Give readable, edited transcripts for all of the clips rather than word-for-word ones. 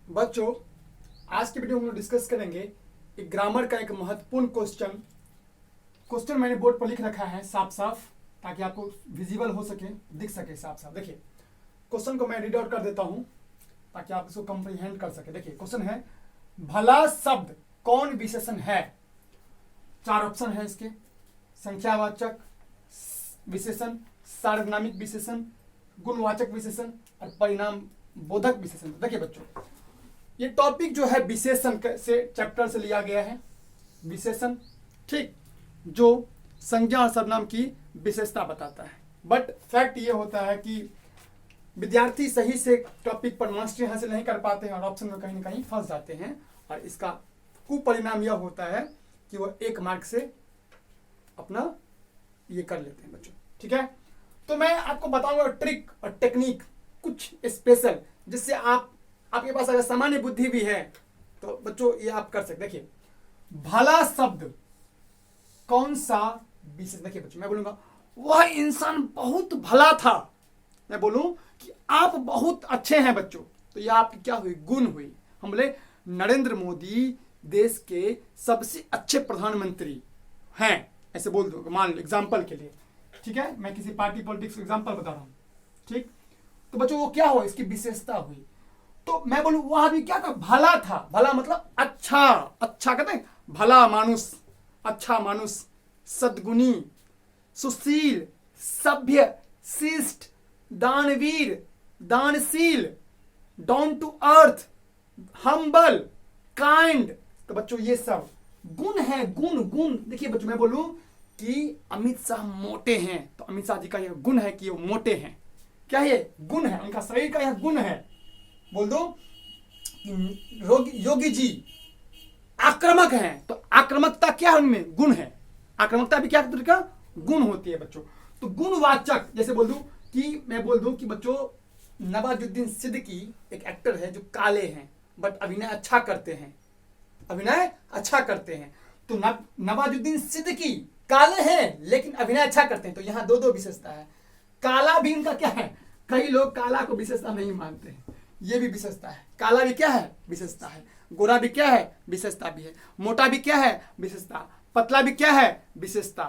बच्चों, आज की वीडियो में हम लोग डिस्कस करेंगे एक ग्रामर का एक महत्वपूर्ण क्वेश्चन मैंने बोर्ड पर लिख रखा है साफ साफ, ताकि आपको विजिबल हो सके, दिख सके साफ साफ। देखिए क्वेश्चन को मैं रीड आउट कर देता हूं ताकि आप इसको कंप्रीहेंड कर सके। देखिए क्वेश्चन है, भला शब्द कौन विशेषण है? चार ऑप्शन है इसके: संख्यावाचक विशेषण, सार्वनामिक विशेषण, गुणवाचक विशेषण और परिणाम बोधक विशेषण। देखिए बच्चों, ये टॉपिक जो है विशेषण से चैप्टर से लिया गया है। विशेषण, ठीक, जो संज्ञा और सर्वनाम की विशेषता बताता है। बट फैक्ट ये होता है कि विद्यार्थी सही से टॉपिक पर मास्टरी हासिल नहीं कर पाते हैं और ऑप्शन में कहीं ना कहीं फंस जाते हैं, और इसका कुपरिणाम यह होता है कि वो 1 मार्क से अपना ये कर लेते हैं बच्चों। ठीक है, तो मैं आपको बताऊंगा ट्रिक और टेक्निक कुछ स्पेशल, जिससे आपके पास अगर सामान्य बुद्धि भी है तो बच्चों ये आप कर सकते। देखिए भला शब्द कौन सा विशेष, देखिए बच्चों मैं बोलूंगा वह इंसान बहुत भला था, मैं बोलूं कि आप बहुत अच्छे हैं बच्चों, तो यह आपकी क्या हुई? गुण हुई। हम बोले नरेंद्र मोदी देश के सबसे अच्छे प्रधानमंत्री हैं, ऐसे बोल दो, मान लो एग्जाम्पल के लिए। ठीक है, मैं किसी पार्टी पॉलिटिक्स का एग्जाम्पल बता रहा हूं। ठीक, तो बच्चों वो क्या हुआ? इसकी विशेषता हुई। तो मैं बोलूं वह आदमी क्या था? भला था। भला मतलब अच्छा, अच्छा कहते हैं भला मानुष, अच्छा मानुष, सद्गुणी, सुशील, सभ्य, शिष्ट, दानवीर, दानशील, down to earth, humble, kind. तो बच्चों ये सब गुण है। गुण देखिए बच्चों, मैं बोलूं कि अमित शाह मोटे हैं, तो अमित शाह जी का यह गुण है कि वो मोटे हैं। क्या ये गुण है? उनका शरीर का यह गुण है। बोल दो कि योगी जी आक्रामक हैं, तो आक्रामकता क्या है? उनमें गुण है। आक्रामकता भी क्या तरह का गुण होती है बच्चों। तो गुणवाचक, जैसे बोल दूं कि मैं बोल दूं कि बच्चों नवाजुद्दीन सिद्दीकी एक एक्टर है जो काले हैं बट अभिनय अच्छा करते हैं, अभिनय अच्छा करते हैं। तो नवाजुद्दीन सिद्दीकी काले हैं लेकिन अभिनय अच्छा करते हैं, तो यहाँ दो विशेषता है। काला भी इनका क्या है? कई लोग काला को विशेषता नहीं मानते हैं, ये भी विशेषता है। काला भी क्या है? विशेषता है। गोरा भी क्या है? विशेषता भी है। मोटा भी क्या है? विशेषता। पतला भी क्या है? विशेषता।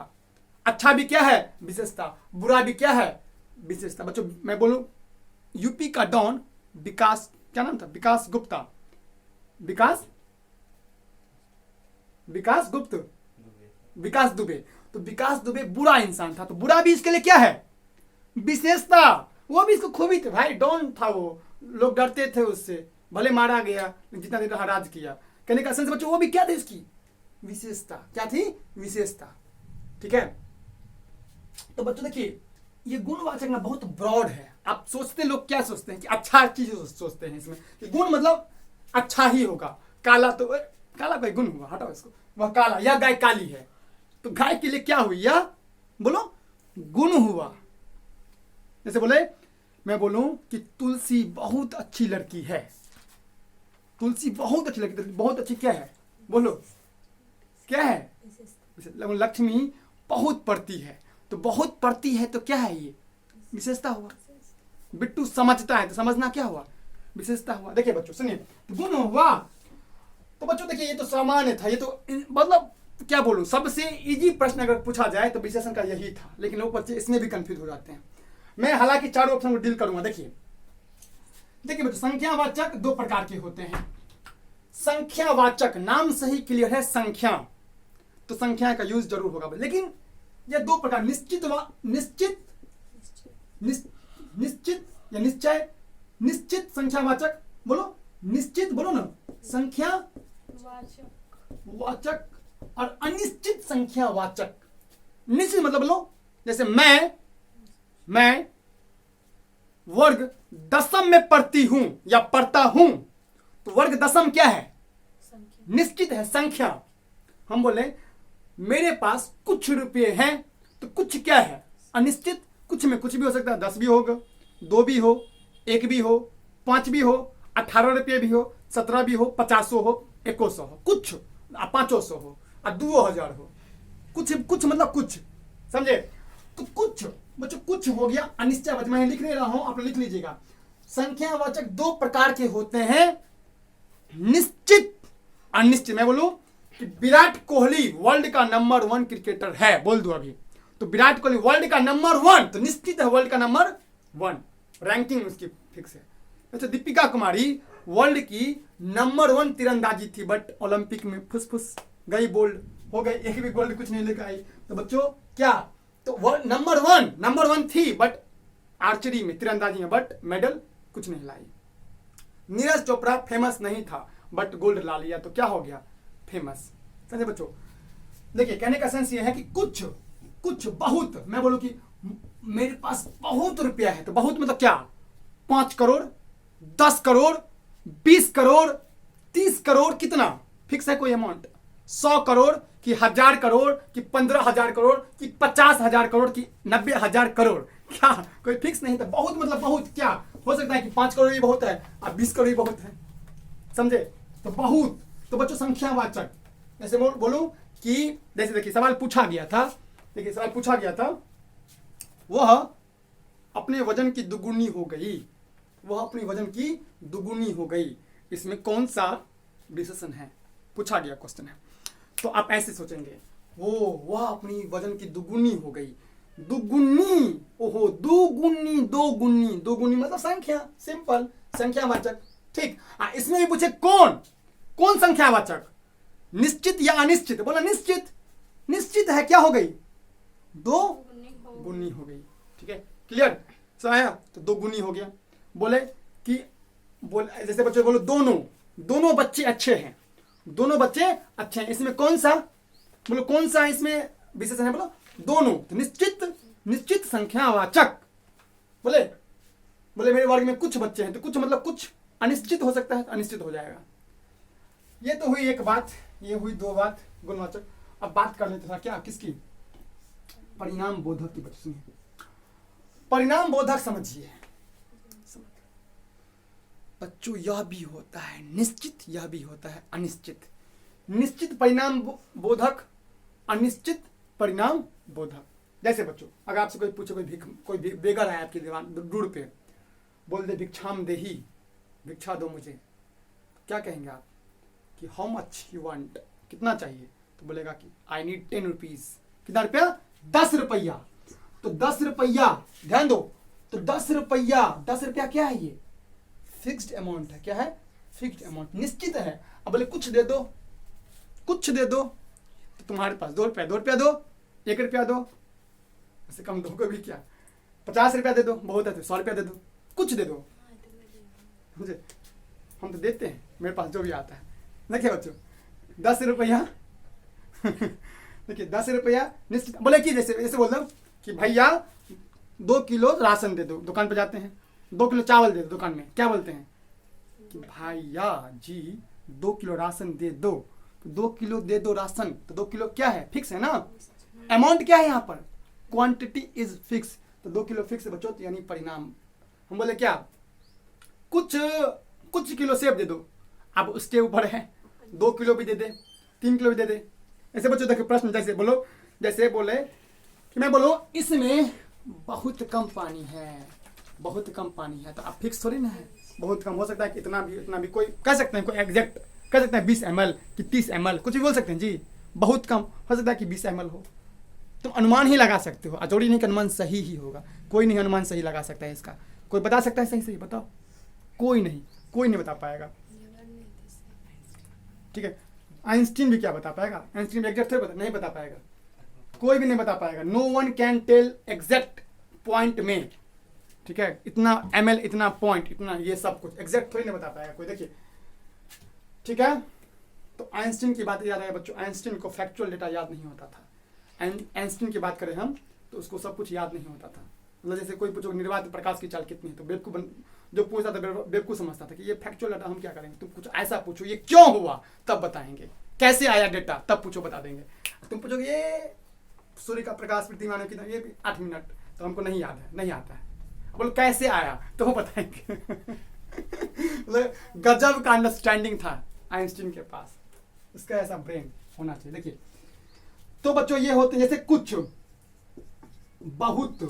अच्छा भी क्या है? विशेषता। बुरा भी क्या है? विशेषता। बच्चों मैं बोलूं यूपी का डॉन विकास, क्या नाम था? विकास गुप्ता, विकास दुबे। तो विकास दुबे बुरा इंसान था, तो बुरा भी इसके लिए क्या है? विशेषता। वो भी इसको खूबी थे भाई, डॉन था वो, लोग डरते थे उससे, भले मारा गया जितना देर रहा राज किया। कहने का सेंस बच्चों वो भी क्या थी? इसकी विशेषता। क्या थी? विशेषता। ठीक है, तो बच्चों देखिए ये गुणवाचक ना बहुत ब्रॉड है। आप सोचते, लोग क्या सोचते हैं कि अच्छा चीज सोचते हैं इसमें कि गुण मतलब अच्छा ही होगा। काला तो काला कोई गुण हुआ, हटाओ इसको, वह काला, या गाय काली है तो गाय के लिए क्या हुई? या बोलो गुण हुआ। जैसे बोले मैं बोलूं कि तुलसी बहुत अच्छी लड़की है, तुलसी बहुत अच्छी लड़की, बहुत अच्छी क्या है? बोलो क्या है? लक्ष्मी बहुत पढ़ती है, तो बहुत पढ़ती है तो क्या है? ये विशेषता हुआ। बिट्टू समझता है तो समझना क्या हुआ? विशेषता हुआ। देखिए बच्चों सुनिए, तो गुण हुआ। तो बच्चों देखिए ये तो सामान्य था, ये तो मतलब क्या बोलूं, सबसे इजी प्रश्न अगर पूछा जाए तो विशेषण का यही था, लेकिन लोग बच्चे इसमें भी कंफ्यूज हो जाते हैं। मैं हालांकि चारों ऑप्शन को डील करूंगा। देखिए बच्चों संख्यावाचक 2 प्रकार के होते हैं। संख्यावाचक, नाम सही क्लियर है, संख्या, तो संख्या का यूज जरूर होगा, लेकिन ये 2 प्रकार, निश्चित या निश्चय। निश्चित संख्यावाचक, बोलो निश्चित, बोलो ना संख्या वाचक, और अनिश्चित संख्यावाचक। निश्चित मतलब बोलो जैसे मैं वर्ग दशम में पढ़ती हूं या पढ़ता हूं, तो वर्ग दशम क्या है? निश्चित है, संख्या। हम बोले मेरे पास कुछ रुपए हैं, तो कुछ क्या है? अनिश्चित। कुछ में कुछ भी हो सकता है, 10 भी होगा, 2 भी हो, 1 भी हो, 5 भी हो, 18 रुपये भी हो, 17 भी हो, 50 हो, 100 हो, कुछ 500 हो और 2000 हो। कुछ मतलब कुछ, समझे? तो कुछ बच्चों कुछ हो गया अनिश्चय। मैं लिख नहीं रहा हूं, आप लिख लीजिएगा। संख्यावाचक 2 प्रकार के होते हैं, निश्चित अनिश्चित, मैं बोलूं कि विराट कोहली वर्ल्ड का नंबर 1 क्रिकेटर है, बोल दो अभी, तो विराट कोहली वर्ल्ड का नंबर 1, तो निश्चित है वर्ल्ड का नंबर 1, रैंकिंग उसकी फिक्स है। अच्छा, दीपिका कुमारी वर्ल्ड की नंबर 1 तीरंदाजी थी, बट ओलंपिक में फुस गई, बोल्ड हो गई, एक भी गोल्ड कुछ नहीं लेकर आई। तो बच्चों क्या, तो नंबर वन थी, बट आर्चरी में, तीरंदाजी में, बट मेडल कुछ नहीं लाई। नीरज चोपड़ा फेमस नहीं था, बट गोल्ड ला लिया, तो क्या हो गया, फेमस। समझे बच्चों? देखिए, कहने का सेंस ये है कि कुछ बहुत, मैं बोलूं कि मेरे पास बहुत रुपया है, तो बहुत मतलब क्या, 5 करोड़, 10 करोड़, 20 करोड़, 30 करोड़, कितना फिक्स है कोई अमाउंट, 100 करोड़ कि 1000 करोड़ कि 15,000 करोड़ कि 50,000 करोड़ कि 90,000 करोड़, क्या कोई फिक्स नहीं था। बहुत मतलब बहुत, क्या हो सकता है कि 5 करोड़ भी बहुत है और 20 करोड़ भी बहुत है, समझे? तो बहुत, तो बच्चों संख्यावाचक, ऐसे बोलूं कि जैसे देखिए सवाल पूछा गया था, देखिए सवाल पूछा गया था, वह अपने वजन की दुगुनी हो गई, वह अपनी वजन की दुगुनी हो गई, इसमें कौन सा विशेषण है, पूछा गया क्वेश्चन है। तो आप ऐसे सोचेंगे, वह अपनी वजन की दुगुनी हो गई, दुगुनी, ओहो, दोगुनी मतलब संख्या, सिंपल संख्यावाचक, ठीक। इसमें भी पूछे कौन संख्यावाचक, निश्चित या अनिश्चित, बोला निश्चित है, क्या हो गई, दो गुनी हो गई, ठीक है, क्लियर आया, तो 2 गुनी हो गया। बोले कि जैसे बच्चे बोलो दोनों बच्चे अच्छे हैं, दोनों बच्चे अच्छे हैं, इसमें कौन सा, बोलो कौन सा इसमें विशेषण है, बोलो दोनों, तो निश्चित संख्यावाचक। बोले मेरे वर्ग में कुछ बच्चे हैं, तो कुछ मतलब कुछ अनिश्चित हो सकता है, तो अनिश्चित हो जाएगा। ये तो हुई एक बात, ये हुई 2 बात गुणवाचक। अब बात कर लेते हैं क्या, किसकी, परिणाम बोधक की। बच्चों परिणाम बोधक समझिए, बच्चों यह भी होता है निश्चित, यह भी होता है अनिश्चित। निश्चित परिणाम बोधक, अनिश्चित परिणाम बोधक। जैसे बच्चों अगर आपसे कोई पूछे, कोई बेगर है आपकी दीवान दूर पे, बोल दे भिक्षाम देही, भिक्षा दो मुझे, क्या कहेंगे आप कि हाउ मच यू वांट, कितना चाहिए, तो बोलेगा कि आई नीड 10 रुपीज, कितना रुपया, 10 रुपया। तो 10 रुपया, ध्यान दो, तो 10 रुपया क्या है, ये फिक्स्ड अमाउंट है, क्या है, फिक्स्ड अमाउंट, निश्चित है। अब बोले कुछ दे दो, तो तुम्हारे पास 2 रुपया, 2 रुपया दो, 1 रुपया दो, इससे कम दो को भी क्या, 50 रुपया दे दो, बहुत है तो 100 रुपया दे दो, कुछ दे दो मुझे, हम तो देते हैं, मेरे पास जो भी आता है। देखिए बच्चों 10 रुपया देखिए 10 रुपया निश्चित। बोले कि जैसे बोल दो कि भैया 2 किलो राशन दे दो, दुकान पे जाते हैं, 2 किलो चावल दे दो दुकान में, क्या बोलते हैं कि भैया जी 2 किलो राशन दे दो, तो 2 किलो दे दो राशन, तो 2 किलो क्या है, फिक्स है ना, अमाउंट क्या है यहाँ पर, क्वांटिटी इज फिक्स, तो 2 किलो फिक्स बच्चों, तो यानी परिणाम। हम बोले क्या, कुछ किलो सेब दे दो, अब उसके ऊपर है 2 किलो भी दे दे, 3 किलो भी दे दे। ऐसे बच्चों देखो प्रश्न जैसे बोलो, जैसे बोले कि मैं बोलो इसमें बहुत कम पानी है, बहुत कम पानी है, तो अब फिक्स थोड़ी ना है, बहुत कम हो सकता है कि इतना भी कोई कह सकते हैं, कोई एग्जैक्ट कह सकते हैं 20 ml कि 30 ml, कुछ भी बोल सकते हैं जी, बहुत कम हो सकता है कि 20 ml हो, तुम अनुमान ही लगा सकते हो, अजोड़ी नहीं कि अनुमान सही ही होगा, कोई नहीं अनुमान सही लगा सकता है इसका, कोई बता सकता है सही बताओ, कोई नहीं बता पाएगा, ठीक है। आइंस्टीन भी क्या बता पाएगा, आइंस्टीन भी एग्जैक्ट नहीं बता पाएगा, कोई भी नहीं बता पाएगा, no one can tell exact point में, ठीक है, इतना ml, इतना पॉइंट, इतना, ये सब कुछ एग्जैक्ट थोड़ी नहीं बता पाएगा कोई, देखिए, ठीक है। तो आइंस्टीन की बात याद है बच्चों, आइंस्टीन को फैक्चुअल डेटा याद नहीं होता था, आइंस्टीन की बात करें हम तो उसको सब कुछ याद नहीं होता था, मतलब जैसे कोई पूछो निर्वात प्रकाश की चाल कितनी है, तो बेवकूफ जो पूछता था बेवकूफ समझता था कि ये फैक्चुअल डाटा हम क्या करेंगे, तुम कुछ ऐसा पूछो ये क्यों हुआ तब बताएंगे, कैसे आया डेटा तब पूछो बता देंगे, तुम पूछोगे ये सूर्य का प्रकाश पृथ्वी मानव कितना, ये 8 मिनट, तो हमको नहीं याद है, नहीं आता है, बोलो कैसे आया तो वो बताएंगे गजब का अंडरस्टैंडिंग था आइंस्टीन के पास, उसका ऐसा ब्रेन होना चाहिए। देखिए तो बच्चों ये होते जैसे कुछ बहुत,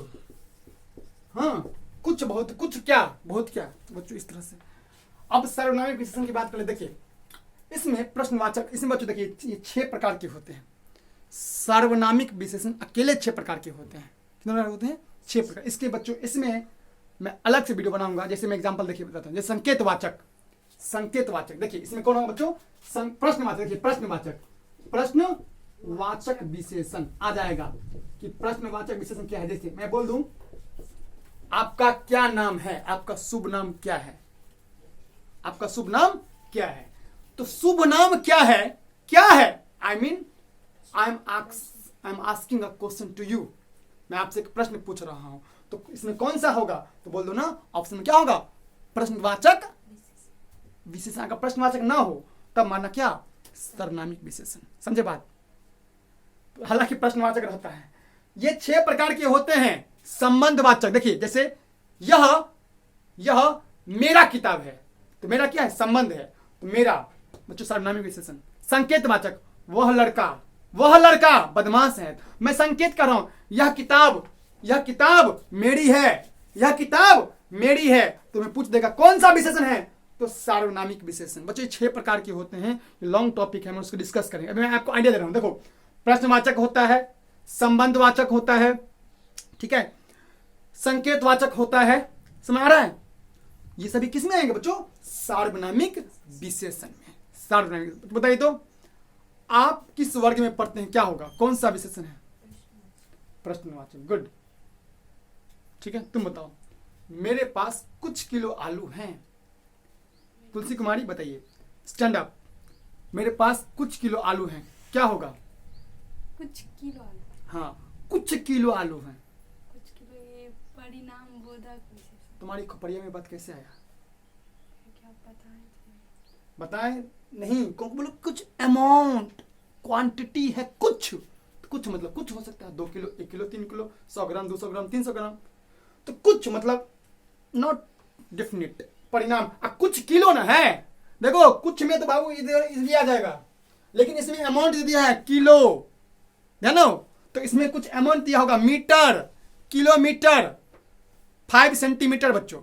हाँ कुछ बहुत, कुछ क्या बहुत क्या, बच्चों इस तरह से। अब सर्वनामिक विशेषण की बात करें, देखिए इसमें प्रश्नवाचक, इसमें बच्चों देखिए ये 6 प्रकार के होते हैं। सार्वनामिक विशेषण अकेले 6 प्रकार के होते हैं। कितने प्रकार होते हैं? 6 प्रकार। इसके बच्चों इसमें मैं अलग से वीडियो बनाऊंगा। जैसे मैं एग्जांपल देखिए बताता हूँ। जैसे संकेतवाचक, संकेतवाचक देखिए इसमें कौन होगा बच्चों? प्रश्नवाचक। देखिए प्रश्नवाचक, प्रश्नवाचक विशेषण आ जाएगा कि प्रश्नवाचक विशेषण क्या है। जैसे मैं बोल दूं आपका क्या नाम है, आपका शुभ नाम क्या है, आपका शुभ नाम क्या है, तो शुभ नाम क्या है, क्या है, I mean I am asking a question to you, मैं आपसे एक प्रश्न पूछ रहा हूं, तो इसमें कौन सा होगा? तो बोल दो ना ऑप्शन में क्या होगा? प्रश्नवाचक विशेषण। का प्रश्नवाचक ना हो तब माना क्या? सर्वनामिक विशेषण। समझे बात? हालांकि प्रश्नवाचक रहता है। ये 6 प्रकार के होते हैं। संबंधवाचक देखिए जैसे यह मेरा किताब है, तो मेरा क्या है? संबंध है, तो मेरा बच्चों सर्वनामिक विशेषण। संकेतवाचक वह लड़का बदमाश है, मैं संकेत कर रहा हूं यह किताब मेरी है, यह किताब मेरी है, तो मैं पूछ देगा कौन सा विशेषण है? तो सार्वनामिक विशेषण। बच्चों 6 प्रकार के होते हैं। लॉन्ग टॉपिक है, मैं उसको डिस्कस करेंगे। अभी मैं आपको आइडिया दे रहा हूं। देखो प्रश्नवाचक होता है, संबंधवाचक होता है, ठीक है, संकेतवाचक होता है, समझ आ रहा है? ये सभी किस में आएंगे बच्चों? सार्वनामिक विशेषण में। सार्वनामिक बताइए तो आप किस वर्ग में पढ़ते हैं? क्या होगा? कौन सा विशेषण है? प्रश्नवाचक। गुड, ठीक है। तुम बताओ। मेरे पास कुछ किलो आलू हैं। तुलसी कुमारी बताइए, स्टैंड अप। मेरे पास कुछ किलो आलू हैं, क्या होगा? कुछ किलो आलू। हाँ, कुछ किलो आलू हैं। कुछ किलो, ये परिणाम बोधक विशेषण। तुम्हारी खोपड़िया में बात कैसे आया? क्या बताएं? बताएं नहीं, कौन बोलो? कुछ अमाउंट, क्वांटिटी है, कुछ मतलब कुछ हो सकता है 2 किलो, 1 किलो, 3 किलो, 100 ग्राम, 200 ग्राम, 300 ग्राम, तो कुछ मतलब नॉट डेफिनेट परिणाम। कुछ किलो ना है, देखो कुछ में तो बाबू इधर आ जाएगा, लेकिन इसमें अमाउंट दिया है किलो, जानो, तो इसमें कुछ अमाउंट दिया होगा मीटर, किलोमीटर, 5 सेंटीमीटर। बच्चों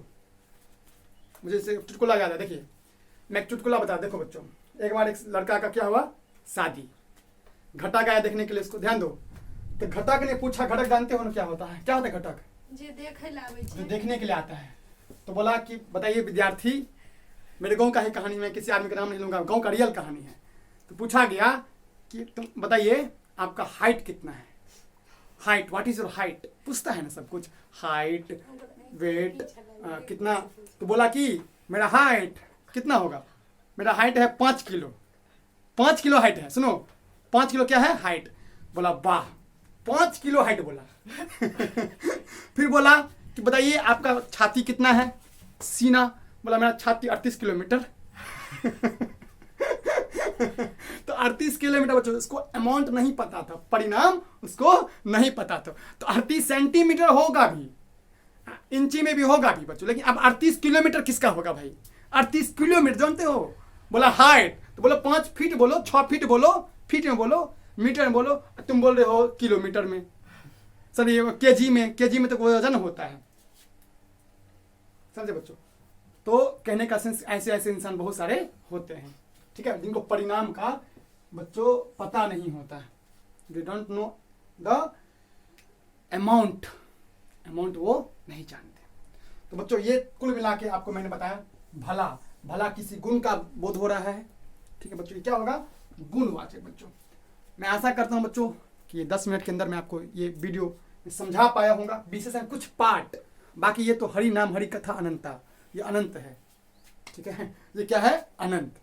मुझे चुटकुला याद है। देखिए मैं एक चुटकुला बता, देखो बच्चों, एक बार एक लड़का का क्या हुआ? शादी। घटा गया देखने के लिए, इसको ध्यान दो। तो घटक ने पूछा, घटक जानते हो ना क्या होता है? क्या होता है घटक? जे देखे लावे जो देखने के लिए आता है। तो बोला कि बताइए विद्यार्थी, मेरे गांव का ही कहानी, मैं किसी आदमी का नाम नहीं लूंगा, गांव का रियल कहानी है। तो पूछा गया कि तुम बताइए आपका हाइट कितना है? Height, what is your height? पूछता है ना सब कुछ, हाइट, वेट, कितना। तो बोला कि मेरा हाइट कितना होगा? मेरा हाइट है 5 किलो। 5 किलो हाइट है, सुनो 5 किलो क्या है? हाइट। बोला वाह, 5 किलो हाइट बोला। फिर बोला कि बताइए आपका छाती कितना है? सीना। बोला मेरा छाती 38 किलोमीटर। तो 38 किलोमीटर बच्चों, उसको अमाउंट नहीं पता था, परिणाम उसको नहीं पता था। तो 38 सेंटीमीटर होगा भी, इंची में भी होगा भी बच्चों, लेकिन अब 38 किलोमीटर किसका होगा भाई? 38 किलोमीटर जानते हो? बोला हाइट, तो बोलो 5 फीट बोलो, 6 फीट बोलो, फीट में बोलो, मीटर में बोलो, तुम बोल रहे हो किलोमीटर में। सर ये केजी में तो वजन होता है। समझे बच्चों? तो कहने का सेंस ऐसे इंसान बहुत सारे होते हैं, ठीक है, जिनको परिणाम का बच्चों पता नहीं होता है। They don't know the amount वो नहीं जानते। तो बच्चों ये कुल मिला के आपको मैंने बताया, भला किसी गुण का बोध हो रहा है, ठीक है बच्चों, ये क्या होगा? गुणवाचक। बच्चों मैं आशा करता हूं बच्चों कि 10 मिनट के अंदर मैं आपको ये वीडियो समझा पाया होगा, विशेषण कुछ पार्ट, बाकी ये तो हरि नाम हरि कथा अनंता, ये अनंत है, ठीक है, ये क्या है? अनंत,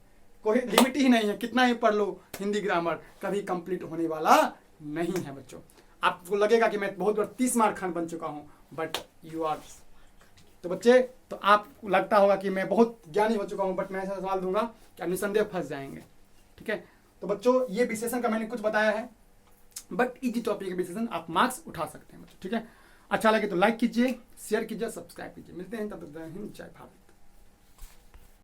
कोई लिमिट ही नहीं है, कितना ही पढ़ लो हिंदी ग्रामर, कभी कंप्लीट होने वाला नहीं है बच्चों। आपको लगेगा कि मैं बहुत बार 30 मार्क खान बन चुका हूं, बट यू आर, तो बच्चे, तो आप लगता होगा कि मैं बहुत ज्ञानी हो चुका हूं, बट मैं ऐसा सवाल दूंगा कि आप निसंदेह फंस जाएंगे, ठीक है। तो बच्चों ये विशेषण का मैंने कुछ बताया है, बट इजी टॉपिक के विशेषण आप मार्क्स उठा सकते हैं बच्चों, ठीक है। अच्छा लगे तो लाइक कीजिए, शेयर कीजिए, सब्सक्राइब कीजिए। मिलते हैं तब तक, जय हिंद, जय भारत।